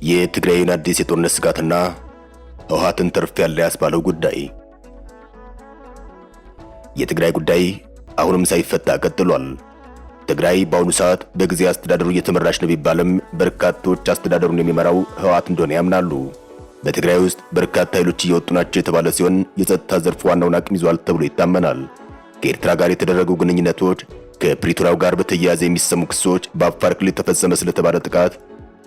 የትግራይን አዲስ የጦርነት ስጋትና ህወሓትን ተርፍ ያለ ያስባለው ጉዳይ። የትግራይ ጉዳይ አሁንም ሳይፈታ ቀጥሏል። ትግራይ በአሁኑ ሰዓት በጊዜ አስተዳደሩ እየተመራች ነው ቢባልም በርካቶች አስተዳደሩን የሚመራው ህወሓት እንደሆነ ያምናሉ። በትግራይ ውስጥ በርካታ ኃይሎች እየወጡ ናቸው የተባለ ሲሆን የጸጥታ ዘርፍ ዋናውን አቅም ይዟል ተብሎ ይታመናል። ከኤርትራ ጋር የተደረጉ ግንኙነቶች፣ ከፕሪቶሪያው ጋር በተያያዘ የሚሰሙ ክሶች፣ በአፋር ክልል ተፈጸመ ስለተባለ ጥቃት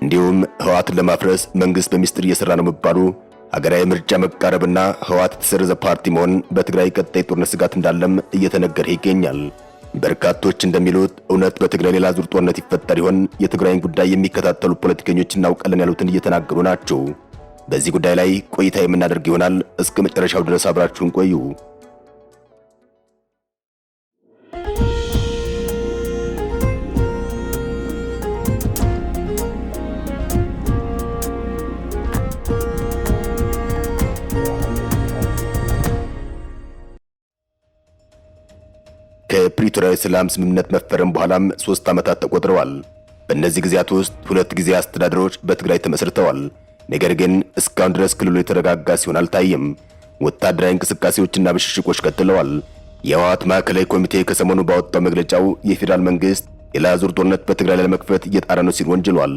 እንዲሁም ህወሓትን ለማፍረስ መንግስት በሚስጥር እየሰራ ነው መባሉ፣ ሀገራዊ ምርጫ መቃረብና ህወሓት የተሰረዘ ፓርቲ መሆን በትግራይ ቀጣይ ጦርነት ስጋት እንዳለም እየተነገረ ይገኛል። በርካቶች እንደሚሉት እውነት በትግራይ ሌላ ዙር ጦርነት ይፈጠር ይሆን? የትግራይን ጉዳይ የሚከታተሉ ፖለቲከኞች እናውቃለን ያሉትን እየተናገሩ ናቸው። በዚህ ጉዳይ ላይ ቆይታ የምናደርግ ይሆናል። እስከ መጨረሻው ድረስ አብራችሁን ቆዩ። ከፕሪቶሪያ የሰላም ስምምነት መፈረም በኋላም 3 ዓመታት ተቆጥረዋል። በእነዚህ ጊዜያት ውስጥ 2 ጊዜ አስተዳደሮች በትግራይ ተመስርተዋል። ነገር ግን እስካሁን ድረስ ክልሉ የተረጋጋ ሲሆን አልታየም። ወታደራዊ እንቅስቃሴዎችና ብሽሽቆች ቀጥለዋል። የህወሓት ማዕከላዊ ኮሚቴ ከሰሞኑ ባወጣው መግለጫው የፌዴራል መንግስት ሌላ ዙር ጦርነት በትግራይ ላይ ለመክፈት እየጣረ ነው ሲል ወንጅሏል።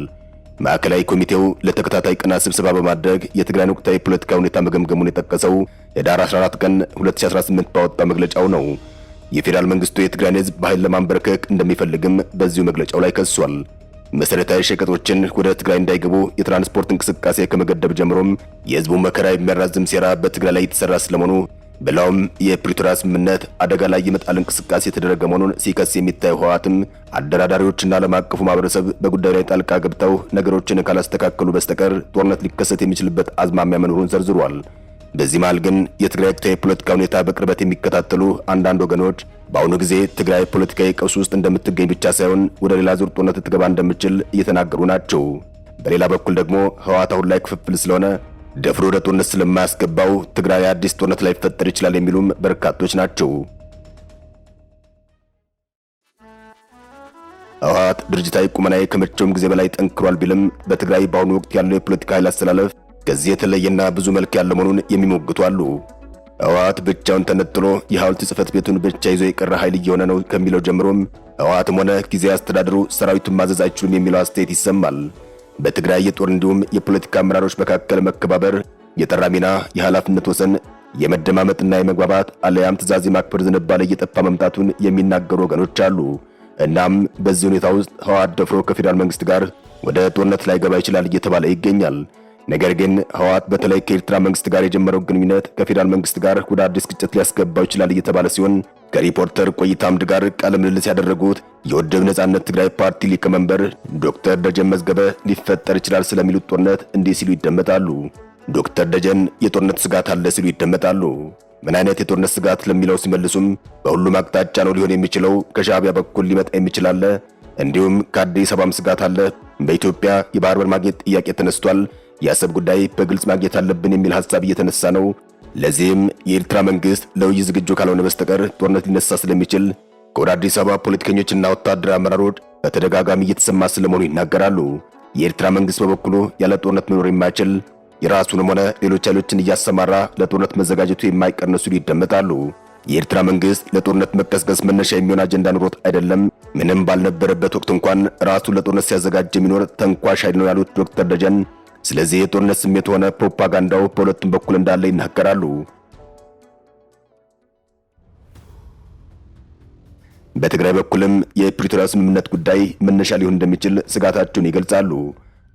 ማዕከላዊ ኮሚቴው ለተከታታይ ቀናት ስብሰባ በማድረግ የትግራይን ወቅታዊ ፖለቲካ ሁኔታ መገምገሙን የጠቀሰው ህዳር 14 ቀን 2018 ባወጣው መግለጫው ነው። የፌዴራል መንግስቱ የትግራይን ህዝብ በኃይል ለማንበርከክ እንደሚፈልግም በዚሁ መግለጫው ላይ ከሷል። መሰረታዊ ሸቀጦችን ወደ ትግራይ እንዳይገቡ የትራንስፖርት እንቅስቃሴ ከመገደብ ጀምሮም የህዝቡ መከራ የሚያራዝም ሴራ በትግራይ ላይ የተሰራ ስለመሆኑ ብለውም የፕሪቶሪያ ስምምነት አደጋ ላይ የመጣል እንቅስቃሴ የተደረገ መሆኑን ሲከስ የሚታየው ህወሓትም አደራዳሪዎችና ዓለም አቀፉ ማህበረሰብ በጉዳዩ ላይ ጣልቃ ገብተው ነገሮችን ካላስተካከሉ በስተቀር ጦርነት ሊከሰት የሚችልበት አዝማሚያ መኖሩን ዘርዝሯል። በዚህ መሃል ግን የትግራይ ወቅታዊ የፖለቲካ ሁኔታ በቅርበት የሚከታተሉ አንዳንድ ወገኖች በአሁኑ ጊዜ ትግራይ ፖለቲካዊ ቀውስ ውስጥ እንደምትገኝ ብቻ ሳይሆን ወደ ሌላ ዙር ጦርነት ልትገባ እንደምትችል እየተናገሩ ናቸው። በሌላ በኩል ደግሞ ህወሓት አሁን ላይ ክፍፍል ስለሆነ ደፍሮ ወደ ጦርነት ስለማያስገባው ትግራይ አዲስ ጦርነት ላይ ሊፈጠር ይችላል የሚሉም በርካቶች ናቸው። ህወሓት ድርጅታዊ ቁመናዬ ከመቼውም ጊዜ በላይ ጠንክሯል ቢልም በትግራይ በአሁኑ ወቅት ያለው የፖለቲካ ኃይል አስተላለፍ ከዚህ የተለየና ብዙ መልክ ያለው መሆኑን የሚሞግቱ አሉ። ህወሓት ብቻውን ተነጥሎ የሐውልት ጽሕፈት ቤቱን ብቻ ይዞ የቀረ ኃይል እየሆነ ነው ከሚለው ጀምሮም ህወሓትም ሆነ ጊዜ አስተዳደሩ ሰራዊቱን ማዘዝ አይችሉም የሚለው አስተያየት ይሰማል። በትግራይ የጦር እንዲሁም የፖለቲካ አመራሮች መካከል መከባበር፣ የጠራ ሚና፣ የኃላፊነት ወሰን፣ የመደማመጥና የመግባባት አለያም ትዕዛዝ የማክበር ዝንባሌ እየጠፋ መምጣቱን የሚናገሩ ወገኖች አሉ። እናም በዚህ ሁኔታ ውስጥ ህወሓት ደፍሮ ከፌዴራል መንግስት ጋር ወደ ጦርነት ላይ ገባ ይችላል እየተባለ ይገኛል። ነገር ግን ህወሓት በተለይ ከኤርትራ መንግስት ጋር የጀመረው ግንኙነት ከፌዴራል መንግስት ጋር ወደ አዲስ ግጭት ሊያስገባው ይችላል እየተባለ ሲሆን ከሪፖርተር ቆይታ አምድ ጋር ቃለ ምልልስ ያደረጉት የወደብ ነጻነት ትግራይ ፓርቲ ሊቀመንበር ዶክተር ደጀን መዝገበ ሊፈጠር ይችላል ስለሚሉት ጦርነት እንዲህ ሲሉ ይደመጣሉ። ዶክተር ደጀን የጦርነት ስጋት አለ ሲሉ ይደመጣሉ። ምን አይነት የጦርነት ስጋት ለሚለው ሲመልሱም በሁሉም አቅጣጫ ነው ሊሆን የሚችለው። ከሻዕቢያ በኩል ሊመጣ የሚችል አለ፣ እንዲሁም ከአዲስ አበባም ስጋት አለ። በኢትዮጵያ የባህር በር ማግኘት ጥያቄ ተነስቷል። የአሰብ ጉዳይ በግልጽ ማግኘት አለብን የሚል ሐሳብ እየተነሳ ነው። ለዚህም የኤርትራ መንግስት ለውይይት ዝግጁ ካልሆነ በስተቀር ጦርነት ሊነሳ ስለሚችል ከወደ አዲስ አበባ ፖለቲከኞችና ወታደራዊ አመራሮች በተደጋጋሚ እየተሰማ ስለመሆኑ ይናገራሉ። የኤርትራ መንግስት በበኩሉ ያለ ጦርነት መኖር የማይችል የራሱንም ሆነ ሌሎች ኃይሎችን እያሰማራ ለጦርነት መዘጋጀቱ የማይቀር ነው ሲሉ ይደመጣሉ። የኤርትራ መንግስት ለጦርነት መቀስቀስ መነሻ የሚሆን አጀንዳ ኑሮት አይደለም፣ ምንም ባልነበረበት ወቅት እንኳን ራሱን ለጦርነት ሲያዘጋጅ የሚኖር ተንኳሽ ኃይል ነው ያሉት ዶክተር ደጀን ስለዚህ የጦርነት ስሜት ሆነ ፕሮፓጋንዳው በሁለቱም በኩል እንዳለ ይናገራሉ። በትግራይ በኩልም የፕሪቶሪያ ስምምነት ጉዳይ መነሻ ሊሆን እንደሚችል ስጋታቸውን ይገልጻሉ።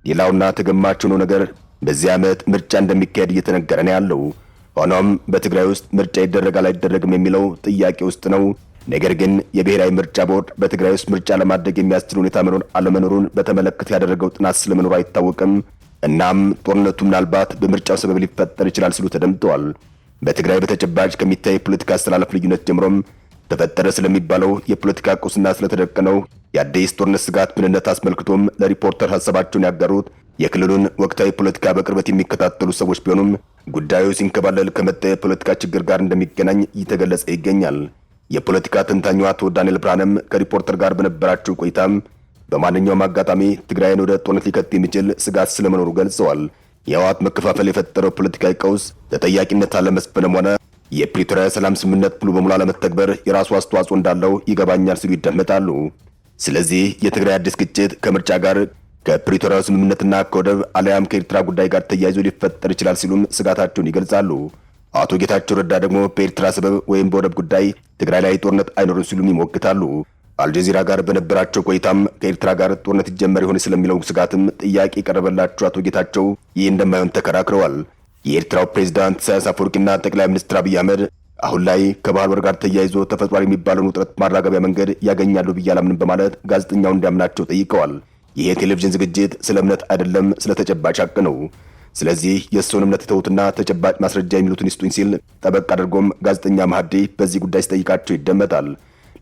ሌላውና ተገማች ሆኖ ነገር በዚህ ዓመት ምርጫ እንደሚካሄድ እየተነገረ ነው ያለው። ሆኖም በትግራይ ውስጥ ምርጫ ይደረጋል አይደረግም የሚለው ጥያቄ ውስጥ ነው። ነገር ግን የብሔራዊ ምርጫ ቦርድ በትግራይ ውስጥ ምርጫ ለማድረግ የሚያስችል ሁኔታ መኖር አለመኖሩን በተመለከተ ያደረገው ጥናት ስለመኖሩ አይታወቅም። እናም ጦርነቱ ምናልባት በምርጫው ሰበብ ሊፈጠር ይችላል ሲሉ ተደምጠዋል። በትግራይ በተጨባጭ ከሚታይ የፖለቲካ አስተላለፍ ልዩነት ጀምሮም ተፈጠረ ስለሚባለው የፖለቲካ ቀውስና ስለተደቀነው የአዲስ ጦርነት ስጋት ምንነት አስመልክቶም ለሪፖርተር ሐሳባቸውን ያጋሩት የክልሉን ወቅታዊ ፖለቲካ በቅርበት የሚከታተሉ ሰዎች ቢሆኑም ጉዳዩ ሲንከባለል ከመጣ የፖለቲካ ችግር ጋር እንደሚገናኝ እየተገለጸ ይገኛል። የፖለቲካ ተንታኙ አቶ ዳንኤል ብርሃንም ከሪፖርተር ጋር በነበራቸው ቆይታም በማንኛውም አጋጣሚ ትግራይን ወደ ጦርነት ሊከት የሚችል ስጋት ስለመኖሩ ገልጸዋል። የህወሓት መከፋፈል የፈጠረው ፖለቲካዊ ቀውስ ተጠያቂነት አለመስፈንም ሆነ የፕሪቶሪያ ሰላም ስምምነት ሙሉ በሙሉ አለመተግበር የራሱ አስተዋጽኦ እንዳለው ይገባኛል ሲሉ ይደመጣሉ። ስለዚህ የትግራይ አዲስ ግጭት ከምርጫ ጋር ከፕሪቶሪያው ስምምነትና ከወደብ አልያም ከኤርትራ ጉዳይ ጋር ተያይዞ ሊፈጠር ይችላል ሲሉም ስጋታቸውን ይገልጻሉ። አቶ ጌታቸው ረዳ ደግሞ በኤርትራ ሰበብ ወይም በወደብ ጉዳይ ትግራይ ላይ ጦርነት አይኖርም ሲሉም ይሞግታሉ። አልጀዚራ ጋር በነበራቸው ቆይታም ከኤርትራ ጋር ጦርነት ይጀመር ይሆን ስለሚለው ስጋትም ጥያቄ የቀረበላቸው አቶ ጌታቸው ይህ እንደማይሆን ተከራክረዋል። የኤርትራው ፕሬዝዳንት ኢሳያስ አፈወርቂና ጠቅላይ ሚኒስትር አብይ አህመድ አሁን ላይ ከባህር በር ጋር ተያይዞ ተፈጥሯል የሚባለውን ውጥረት ማራገቢያ መንገድ ያገኛሉ ብዬ አላምንም በማለት ጋዜጠኛው እንዲያምናቸው ጠይቀዋል። ይህ የቴሌቪዥን ዝግጅት ስለ እምነት አይደለም፣ ስለ ተጨባጭ ሐቅ ነው። ስለዚህ የእሱን እምነት የተውትና ተጨባጭ ማስረጃ የሚሉትን ይስጡኝ ሲል ጠበቅ አድርጎም ጋዜጠኛ ማህዲ በዚህ ጉዳይ ሲጠይቃቸው ይደመጣል።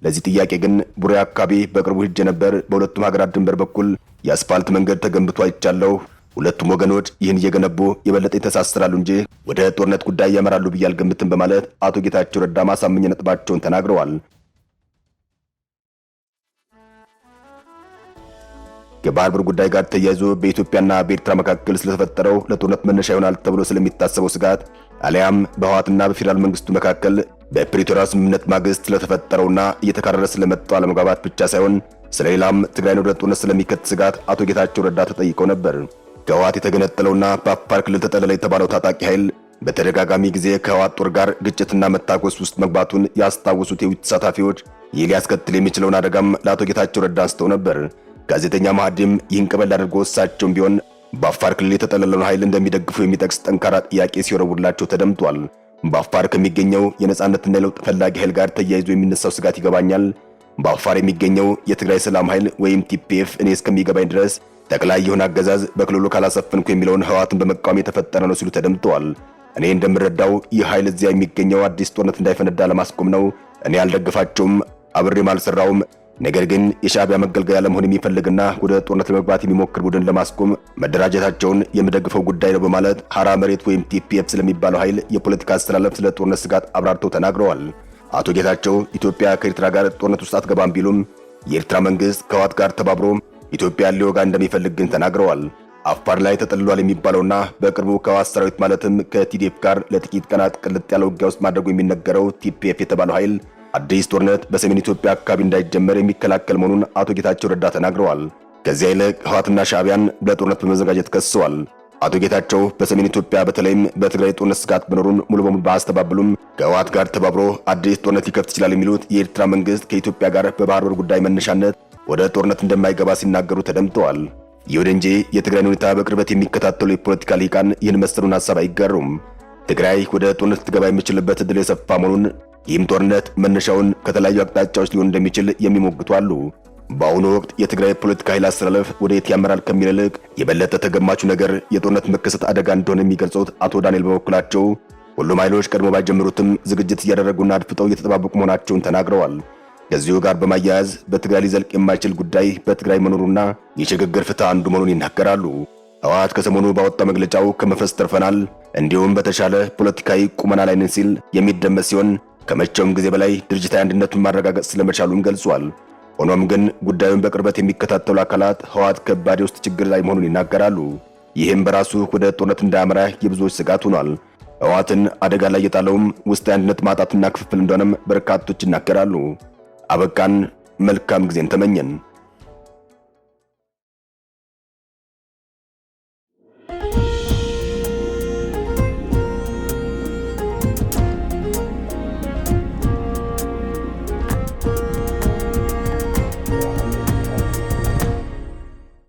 ለዚህ ጥያቄ ግን ቡሬ አካባቢ በቅርቡ ሄጄ ነበር። በሁለቱም ሀገራት ድንበር በኩል የአስፋልት መንገድ ተገንብቶ አይቻለሁ። ሁለቱም ወገኖች ይህን እየገነቡ የበለጠ ይተሳሰራሉ እንጂ ወደ ጦርነት ጉዳይ ያመራሉ ብዬ አልገምትም በማለት አቶ ጌታቸው ረዳ ማሳመኛ ነጥባቸውን ተናግረዋል። ከባህር በር ጉዳይ ጋር ተያይዞ በኢትዮጵያና በኤርትራ መካከል ስለተፈጠረው ለጦርነት መነሻ ይሆናል ተብሎ ስለሚታሰበው ስጋት አሊያም በህወሓትና በፌዴራል መንግስቱ መካከል በፕሪቶሪያ ስምምነት ማግስት ስለተፈጠረውና እየተካረረ ስለመጣው አለመግባባት ብቻ ሳይሆን ስለሌላም ትግራይን ወደ ጦርነት ስለሚከት ስጋት አቶ ጌታቸው ረዳ ተጠይቀው ነበር። ከህወሓት የተገነጠለውና በአፋር ክልል ተጠለለ የተባለው ታጣቂ ኃይል በተደጋጋሚ ጊዜ ከህወሓት ጦር ጋር ግጭትና መታኮስ ውስጥ መግባቱን ያስታወሱት የውይይት ተሳታፊዎች ይህ ሊያስከትል የሚችለውን አደጋም ለአቶ ጌታቸው ረዳ አንስተው ነበር። ጋዜጠኛ ማህዲም ይህን ቀበል አድርጎ እሳቸውም ቢሆን በአፋር ክልል የተጠለለውን ኃይል እንደሚደግፉ የሚጠቅስ ጠንካራ ጥያቄ ሲወረውላቸው ተደምጧል። በአፋር ከሚገኘው የነጻነትና የለውጥ ፈላጊ ኃይል ጋር ተያይዞ የሚነሳው ስጋት ይገባኛል። በአፋር የሚገኘው የትግራይ ሰላም ኃይል ወይም ቲፒኤፍ እኔ እስከሚገባኝ ድረስ ጠቅላይ የሆነ አገዛዝ በክልሉ ካላሰፈንኩ የሚለውን ህወሓትን በመቃወም የተፈጠረ ነው ሲሉ ተደምጠዋል። እኔ እንደምረዳው ይህ ኃይል እዚያ የሚገኘው አዲስ ጦርነት እንዳይፈነዳ ለማስቆም ነው። እኔ አልደግፋቸውም፣ አብሬም አልሰራውም። ነገር ግን የሻዕቢያ መገልገያ ለመሆን የሚፈልግና ወደ ጦርነት ለመግባት የሚሞክር ቡድን ለማስቆም መደራጀታቸውን የምደግፈው ጉዳይ ነው በማለት ሐራ መሬት ወይም ቲፒኤፍ ስለሚባለው ኃይል የፖለቲካ አስተላለፍ ስለ ጦርነት ስጋት አብራርተው ተናግረዋል። አቶ ጌታቸው ኢትዮጵያ ከኤርትራ ጋር ጦርነት ውስጥ አትገባም ቢሉም የኤርትራ መንግስት ከህወሓት ጋር ተባብሮ ኢትዮጵያን ሊወጋ እንደሚፈልግ ግን ተናግረዋል። አፋር ላይ ተጠልሏል የሚባለውና በቅርቡ ከህወሓት ሰራዊት ማለትም ከቲዲኤፍ ጋር ለጥቂት ቀናት ቅልጥ ያለ ውጊያ ውስጥ ማድረጉ የሚነገረው ቲፒኤፍ የተባለው ኃይል አዲስ ጦርነት በሰሜን ኢትዮጵያ አካባቢ እንዳይጀመር የሚከላከል መሆኑን አቶ ጌታቸው ረዳ ተናግረዋል። ከዚያ ይልቅ ህወሓትና ሻዕቢያን ለጦርነት በመዘጋጀት ከሰዋል። አቶ ጌታቸው በሰሜን ኢትዮጵያ በተለይም በትግራይ ጦርነት ስጋት መኖሩን ሙሉ በሙሉ ባያስተባብሉም ከህወሓት ጋር ተባብሮ አዲስ ጦርነት ሊከፍት ይችላል የሚሉት የኤርትራ መንግስት ከኢትዮጵያ ጋር በባህር በር ጉዳይ መነሻነት ወደ ጦርነት እንደማይገባ ሲናገሩ ተደምጠዋል። ይሁን እንጂ የትግራይን ሁኔታ በቅርበት የሚከታተሉ የፖለቲካ ሊቃን ይህን መሰሉን ሐሳብ አይጋሩም። ትግራይ ወደ ጦርነት ልትገባ የሚችልበት ዕድል የሰፋ መሆኑን ይህም ጦርነት መነሻውን ከተለያዩ አቅጣጫዎች ሊሆን እንደሚችል የሚሞግቱ አሉ። በአሁኑ ወቅት የትግራይ ፖለቲካ ኃይል አስተላለፍ ወደ የት ያመራል ከሚል ይልቅ የበለጠ ተገማቹ ነገር የጦርነት መከሰት አደጋ እንደሆነ የሚገልጹት አቶ ዳንኤል በበኩላቸው ሁሉም ኃይሎች ቀድሞ ባይጀምሩትም ዝግጅት እያደረጉና አድፍጠው እየተጠባበቁ መሆናቸውን ተናግረዋል። ከዚሁ ጋር በማያያዝ በትግራይ ሊዘልቅ የማይችል ጉዳይ በትግራይ መኖሩና የሽግግር ፍትህ አንዱ መሆኑን ይናገራሉ። ህወሓት ከሰሞኑ ባወጣው መግለጫው ከመፍረስ ተርፈናል፣ እንዲሁም በተሻለ ፖለቲካዊ ቁመና ላይ ነን ሲል የሚደመጥ ሲሆን ከመቼውም ጊዜ በላይ ድርጅታዊ አንድነቱን ማረጋገጥ ስለመቻሉም ገልጿል። ሆኖም ግን ጉዳዩን በቅርበት የሚከታተሉ አካላት ህወሓት ከባድ ውስጥ ችግር ላይ መሆኑን ይናገራሉ። ይህም በራሱ ወደ ጦርነት እንዳያመራ የብዙዎች ስጋት ሆኗል። ህወሓትን አደጋ ላይ የጣለውም ውስጣዊ አንድነት ማጣትና ክፍፍል እንደሆነም በርካቶች ይናገራሉ። አበቃን። መልካም ጊዜን ተመኘን።